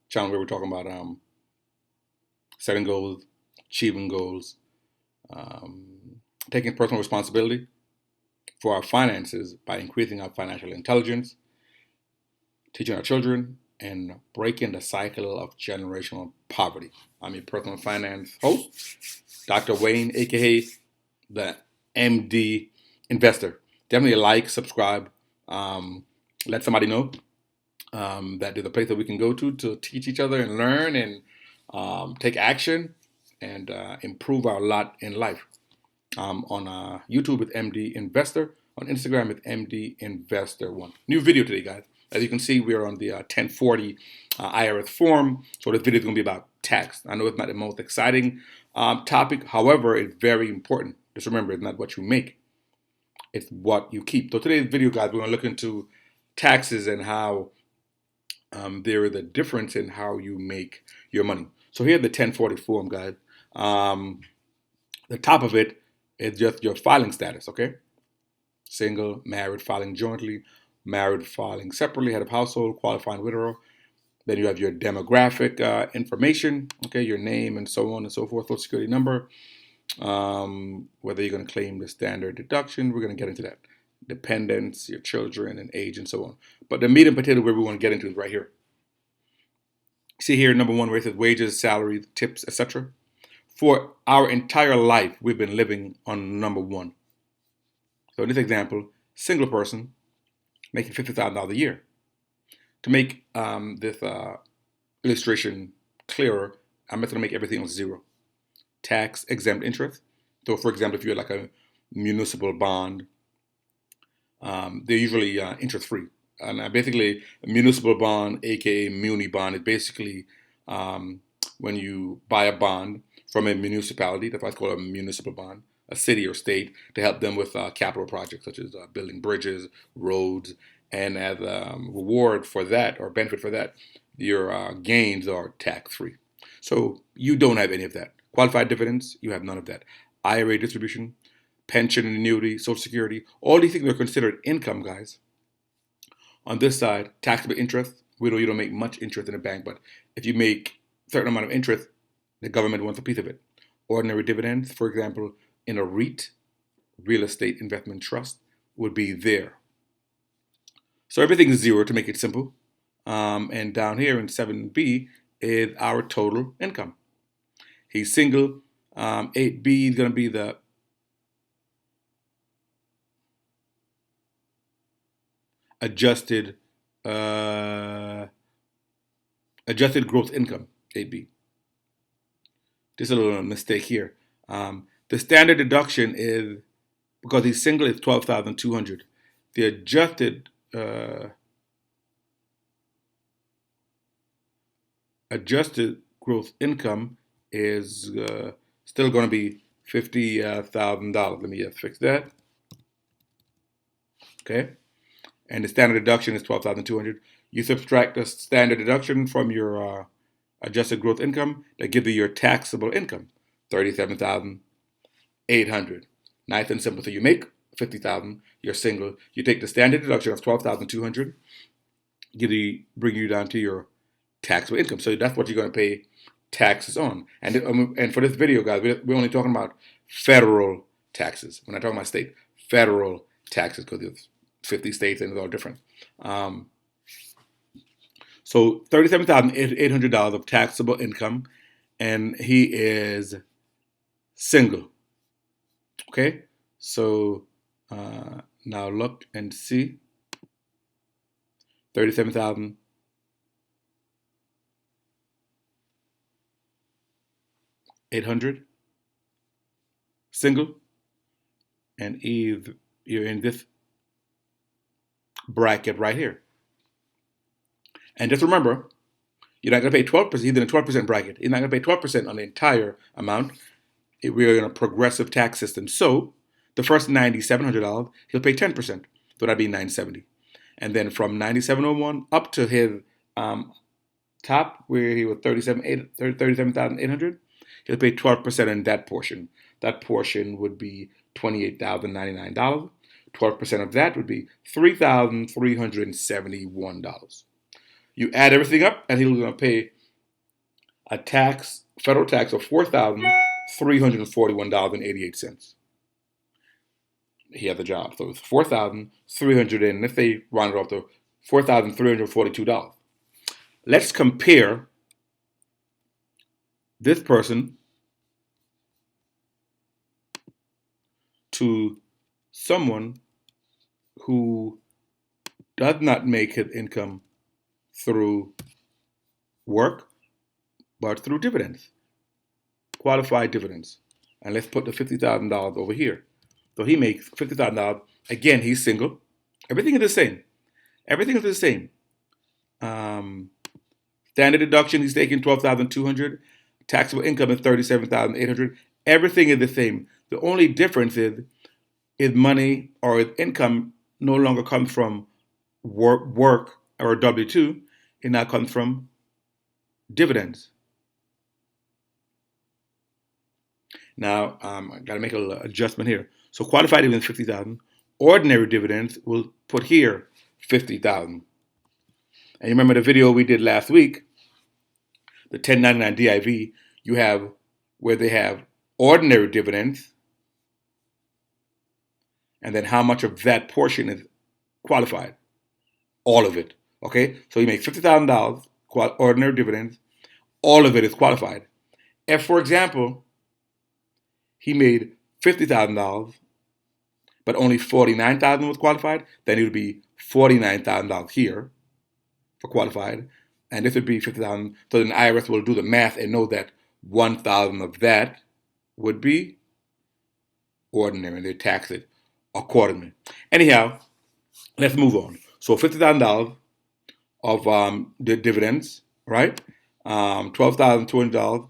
channel where we're talking about setting goals, achieving goals, taking personal responsibility for our finances by increasing our financial intelligence, teaching our children, and breaking the cycle of generational poverty. I'm your personal finance host, Dr. Wayne, aka the MD Investor. Definitely like, subscribe, let somebody know that there's a place that we can go to teach each other and learn and take action and improve our lot in life. On YouTube with MD Investor, on Instagram with MD Investor1. New video today, guys. As you can see, we're on the 1040 IRS form, so this video is going to be about tax. I know it's not the most exciting topic, however, it's very important. Just remember, it's not what you make, it's what you keep. So today's video, guys, we're going to look into taxes and how there is a difference in how you make your money. So here's the 1040 form, guys. The top of it is just your filing status, okay? Single, married, filing jointly, married, filing separately, head of household, qualifying widower. Then you have your demographic information, okay, your name and so on and so forth, Social Security number, whether you're going to claim the standard deduction, we're going to get into that. Dependents, your children and age and so on. But the meat and potato where we want to get into is right here. See here, number one, where it says wages, salaries, tips, etc. For our entire life, we've been living on number one. So in this example, single person making $50,000 a year. To make this illustration clearer, I'm just going to make everything on zero. Tax exempt interest. So for example, if you're like a municipal bond, they're usually interest free. And basically, a municipal bond, aka muni bond, is basically when you buy a bond from a municipality, that's why it's called a municipal bond, a city or state, to help them with capital projects such as building bridges, roads, and as a reward for that or benefit for that, your gains are tax free. So you don't have any of that. Qualified dividends, you have none of that. IRA distribution, pension and annuity, Social Security, all these things are considered income, guys. On this side, taxable interest, you don't make much interest in a bank, but if you make a certain amount of interest, the government wants a piece of it. Ordinary dividends, for example, in a REIT, real estate investment trust, would be there. So everything is zero to make it simple. And down here in 7B is our total income. He's single. 8B is going to be the adjusted gross income, 8B. There's a little mistake here. The standard deduction is, because he's single, is $12,200. The adjusted gross income is still going to be $50,000. Let me fix that. Okay. And the standard deduction is $12,200. You subtract the standard deduction from your adjusted gross income, that gives you your taxable income, $37,800. Nice and simple. So you make $50,000. You're single. You take the standard deduction of $12,200, bring you down to your taxable income. So that's what you're going to pay taxes on. And for this video, guys, we're only talking about federal taxes. We're not talking about state. Federal taxes, because there's 50 states and it's all different. So $37,800 of taxable income, and he is single. Okay, so now look and see. 37,800, single, and you're in this bracket right here. And just remember, you're not going to pay 12%. He's in a 12% bracket. He's not going to pay 12% on the entire amount. We're in a progressive tax system. So the first $9,700, he'll pay 10%. So that'd be $970. And then from $9,701 up to his top, where he was $37,800, he'll pay 12% in that portion. That portion would be $28,099. 12% of that would be $3,371. You add everything up, and he's going to pay a federal tax of $4,341.88. He had the job. So it was $4,300, and if they round it off to $4,342. Let's compare this person to someone who does not make his income through work, but through dividends, qualified dividends. And let's put the $50,000 over here. So he makes $50,000. Again, he's single. Everything is the same. Everything is the same. Standard deduction, he's taking $12,200. Taxable income is $37,800. Everything is the same. The only difference is money or his income no longer comes from work or W-2. It now comes from dividends. Now, I got to make a little adjustment here. So qualified dividends, $50,000. Ordinary dividends, we'll put here $50,000. And you remember the video we did last week, the 1099 DIV, you have where they have ordinary dividends, and then how much of that portion is qualified? All of it. Okay? So you make $50,000 ordinary dividends, all of it is qualified. If, for example, he made $50,000, but only $49,000 was qualified, then it would be $49,000 here for qualified, and this would be $50,000. So then the IRS will do the math and know that $1,000 of that would be ordinary, and they tax it accordingly. Anyhow, let's move on. So $50,000 of the dividends, right? $12,200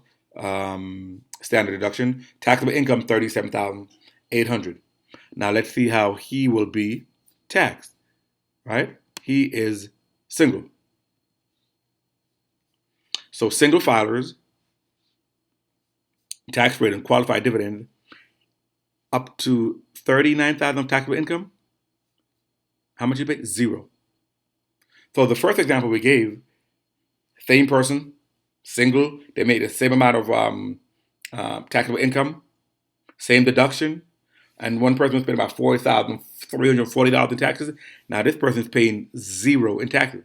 standard deduction. Taxable income $37,800. Now let's see how he will be taxed, right? He is single. So single filers, tax rate and qualified dividend up to $39,000 of taxable income. How much you pay? Zero. So the first example we gave, same person, single, they made the same amount of taxable income, same deduction, and one person was paying about $4,340 in taxes. Now this person is paying zero in taxes.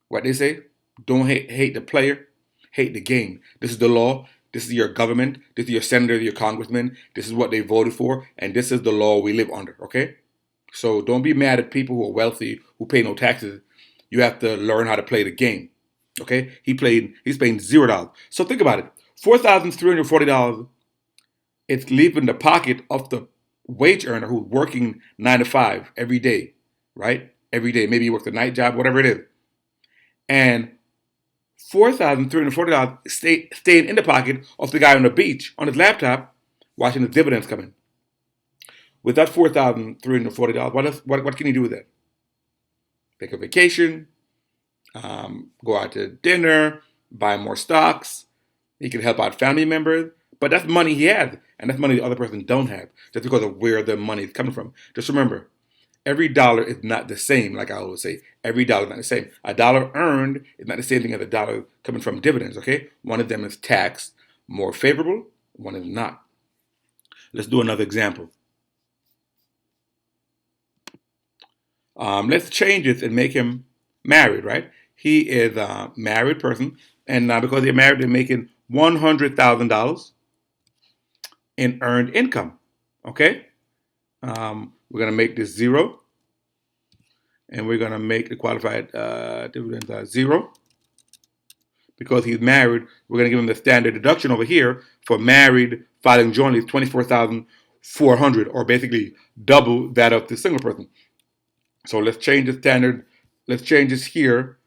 What they say? Don't hate the player, hate the game. This is the law. This is your government. This is your senator, your congressman. This is what they voted for, and this is the law we live under, okay? So don't be mad at people who are wealthy, who pay no taxes. You have to learn how to play the game, okay? He's paying $0. So think about it. $4,340, it's leaving the pocket of the wage earner who's working 9 to 5 every day, right? Every day. Maybe he works a night job, whatever it is. And $4,340 staying in the pocket of the guy on the beach on his laptop watching the dividends come in. With that $4,340, what can you do with that? Take a vacation, go out to dinner, buy more stocks. He can help out family members. But that's money he has, and that's money the other person don't have, just because of where the money is coming from. Just remember, every dollar is not the same, like I always say. Every dollar is not the same. A dollar earned is not the same thing as a dollar coming from dividends, okay? One of them is taxed more favorable, one is not. Let's do another example. Let's change this and make him married, right? He is a married person, and because they're married, they're making $100,000 in earned income, okay? We're going to make this zero, and we're going to make the qualified dividend zero. Because he's married, we're going to give him the standard deduction over here for married filing jointly, $24,400, or basically double that of the single person. So let's change the standard. Let's change this here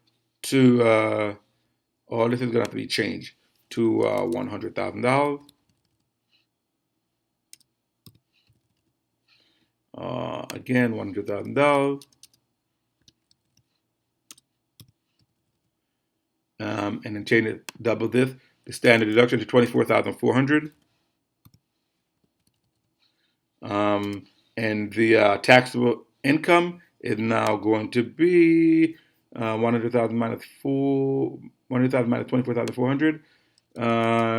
to, this is going to have to be changed to $100,000. Again, $100,000. And then change it, double this, the standard deduction to $24,400. And the taxable income is now going to be 100,000 minus 4. 100,000 minus 24,400.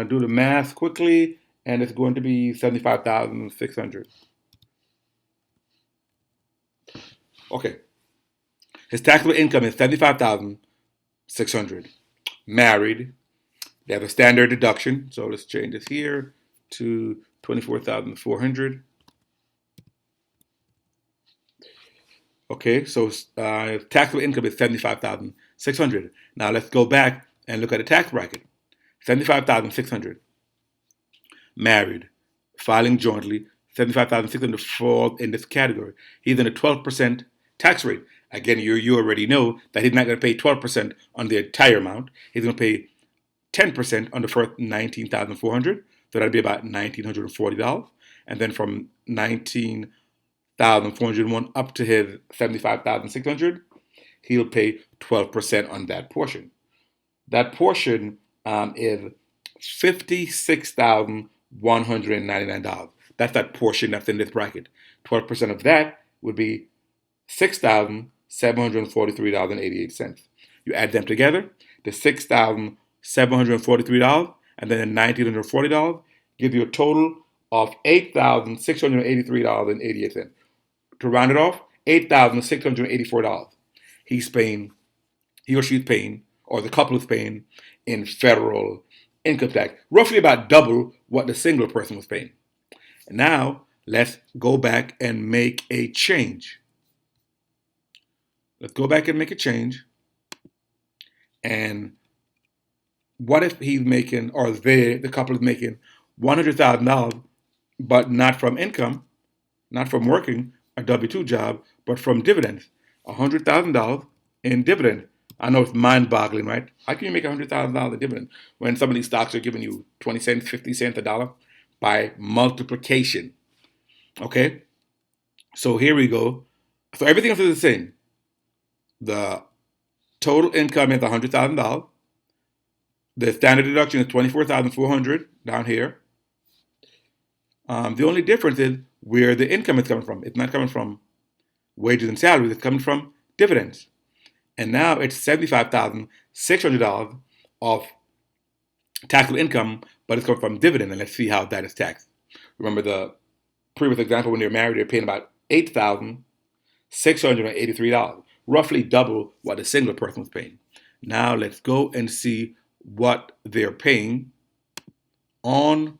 Do the math quickly, and it's going to be 75,600. Okay. His taxable income is 75,600. Married. They have a standard deduction, so let's change this here to 24,400. Okay, so taxable income is 75,600. Now let's go back and look at the tax bracket. 75,600. Married, filing jointly, 75,600 falls in this category. He's in a 12% tax rate. Again, you already know that he's not going to pay 12% on the entire amount. He's going to pay 10% on the first 19,400. So that'd be about $1,940. And then from 19,401 up to his 75,600, he'll pay 12% on that portion. That portion is $56,199. That's that portion that's in this bracket. 12% of that would be $6,743.88. You add them together, the $6,743 and then the $1,940 give you a total of $8,683.88. To round it off, $8,684. He or she's paying, or the couple is paying in federal income tax, roughly about double what the single person was paying. Now, let's go back and make a change. Let's go back and make a change. And what if he's making, or the couple is making $100,000, but not from income, not from working a W-2 job, but from dividends? $100,000 in dividend. I know it's mind-boggling, right? How can you make $100,000 in dividend when some of these stocks are giving you 20 cents, 50 cents a dollar by multiplication? Okay? So here we go. So everything else is the same. The total income is $100,000. The standard deduction is $24,400 down here. The only difference is where the income is coming from. It's not coming from wages and salaries. It's coming from dividends. And now it's $75,600 of taxable income, but it's coming from dividend. And let's see how that is taxed. Remember the previous example, when they're married, they're paying about $8,683, roughly double what a single person was paying. Now let's go and see what they're paying on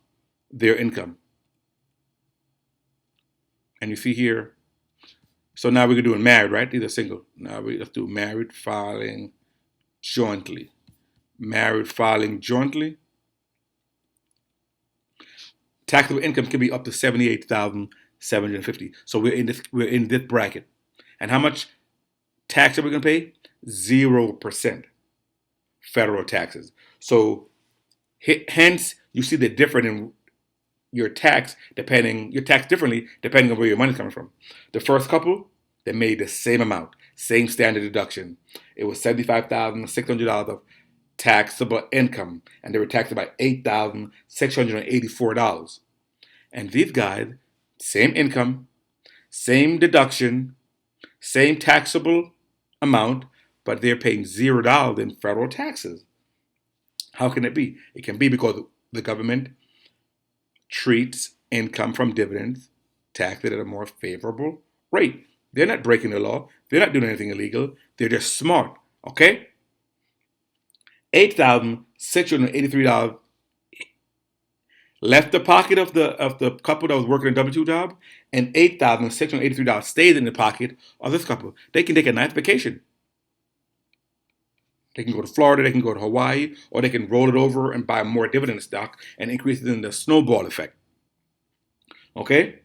their income. And you see here, so now we're doing married, right? These are single. Now let's do married filing jointly. Married filing jointly. Taxable income can be up to $78,750. So we're in this bracket. And how much tax are we going to pay? 0% federal taxes. So hence you see the difference in your tax differently depending on where your money's coming from. The first couple, they made the same amount, same standard deduction. It was $75,600 of taxable income, and they were taxed by $8,684. And these guys, same income, same deduction, same taxable amount, but they're paying $0 in federal taxes. How can it be? It can be because the government treats income from dividends taxed at a more favorable rate. They're not breaking the law. They're not doing anything illegal. They're just smart. Okay? $8,683 left the pocket of the couple that was working a W-2 job, and $8,683 stays in the pocket of this couple. They can take a nice vacation. They can go to Florida, they can go to Hawaii, or they can roll it over and buy more dividend stock and increase it in the snowball effect. Okay?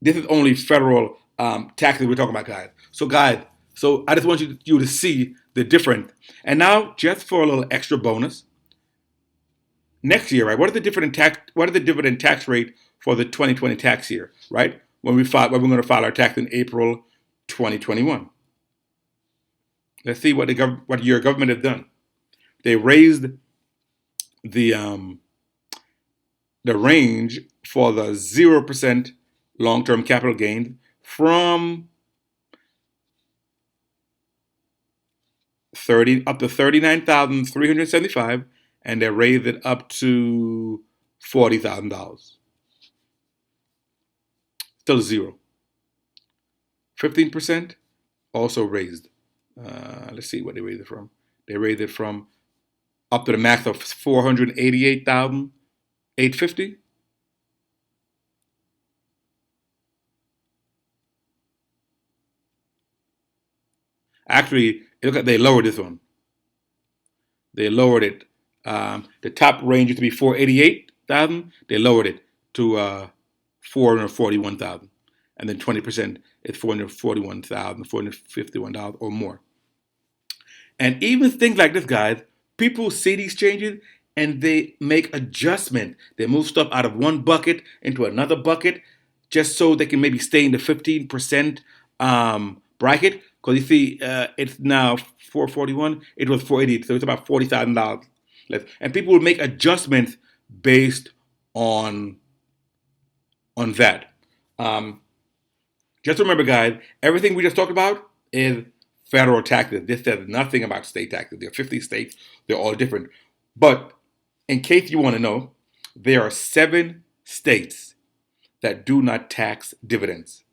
This is only federal taxes we're talking about, guys. So I just want you to see the difference. And now, just for a little extra bonus, next year, right? What is the dividend tax rate for the 2020 tax year, right? When we're going to file our tax in April 2021. Let's see what your government has done. They raised the range for the 0% long-term capital gains from up to 39,375, and they raised it up to $40,000. Still zero. 15% also raised. Let's see what they raised it from. They raised it from up to the max of 488,850. Actually, look at they lowered this one. They lowered it. The top range used to be 488,000. They lowered it to 441,000, and then 20% is 441,000, $451 or more. And even things like this, guys, people see these changes and they make adjustment. They move stuff out of one bucket into another bucket just so they can maybe stay in the 15% bracket. Because you see, it's now 441. It was 480, so it's about $40,000 less. And people will make adjustments based on that. Just remember, guys, everything we just talked about is federal taxes. This says nothing about state taxes. There are 50 states. They're all different. But in case you want to know, there are 7 states that do not tax dividends.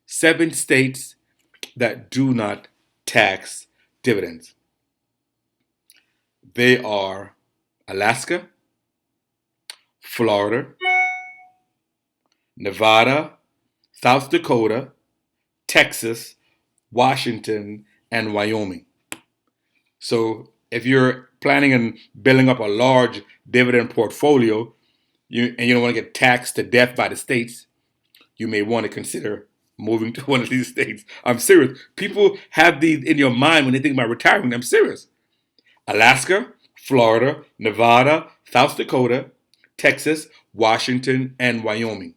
7 states that do not tax dividends. They are Alaska, Florida, Nevada, South Dakota, Texas, Washington, and Wyoming. So if you're planning on building up a large dividend portfolio and you don't want to get taxed to death by the states, you may want to consider moving to one of these states. I'm serious. People have these in your mind when they think about retirement. I'm serious. Alaska, Florida, Nevada, South Dakota, Texas, Washington, and Wyoming.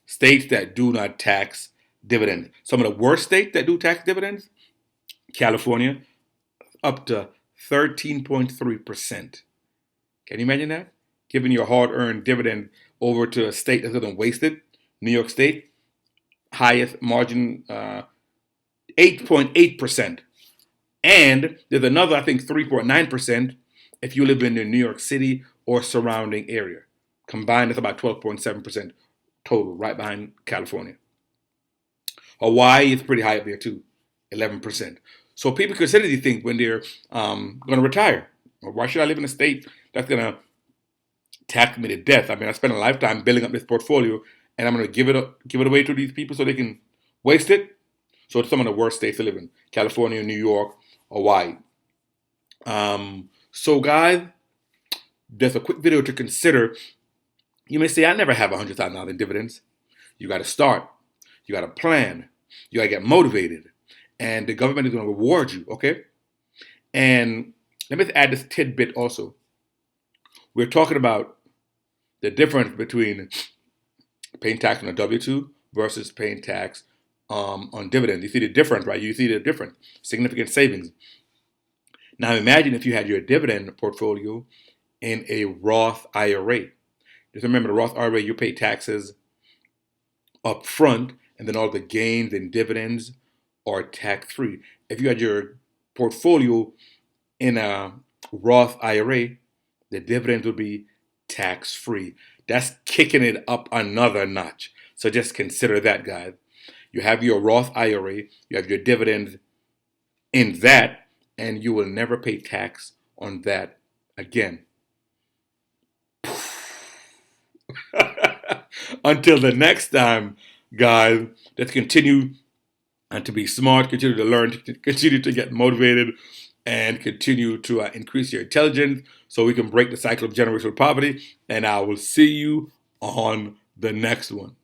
States that do not tax dividends. Some of the worst states that do tax dividends, California, up to 13.3%. Can you imagine that? Giving your hard-earned dividend over to a state that doesn't waste it. New York State, highest margin, 8.8%. And there's another, I think, 3.9% if you live in the New York City or surrounding area. Combined, it's about 12.7% total, right behind California. Hawaii is pretty high up there too, 11%. So people consider these things when they're going to retire. Why should I live in a state that's going to tax me to death? I mean, I spent a lifetime building up this portfolio, and I'm going to give it away to these people so they can waste it. So it's some of the worst states to live in: California, New York, Hawaii. So guys, there's a quick video to consider. You may say, I never have $100,000 in dividends. You got to start. You got to plan. You got to get motivated. And the government is going to reward you, okay? And let me add this tidbit also. We're talking about the difference between paying tax on a W-2 versus paying tax on dividends. You see the difference, right? You see the difference. Significant savings. Now imagine if you had your dividend portfolio in a Roth IRA. Just remember, the Roth IRA, you pay taxes up front, and then all the gains and dividends are tax-free. If you had your portfolio in a Roth IRA, the dividends would be tax-free. That's kicking it up another notch. So just consider that, guys. You have your Roth IRA, you have your dividends in that, and you will never pay tax on that again. Until the next time, guys, let's continue to be smart, continue to learn, continue to get motivated, and continue to increase your intelligence so we can break the cycle of generational poverty. And I will see you on the next one.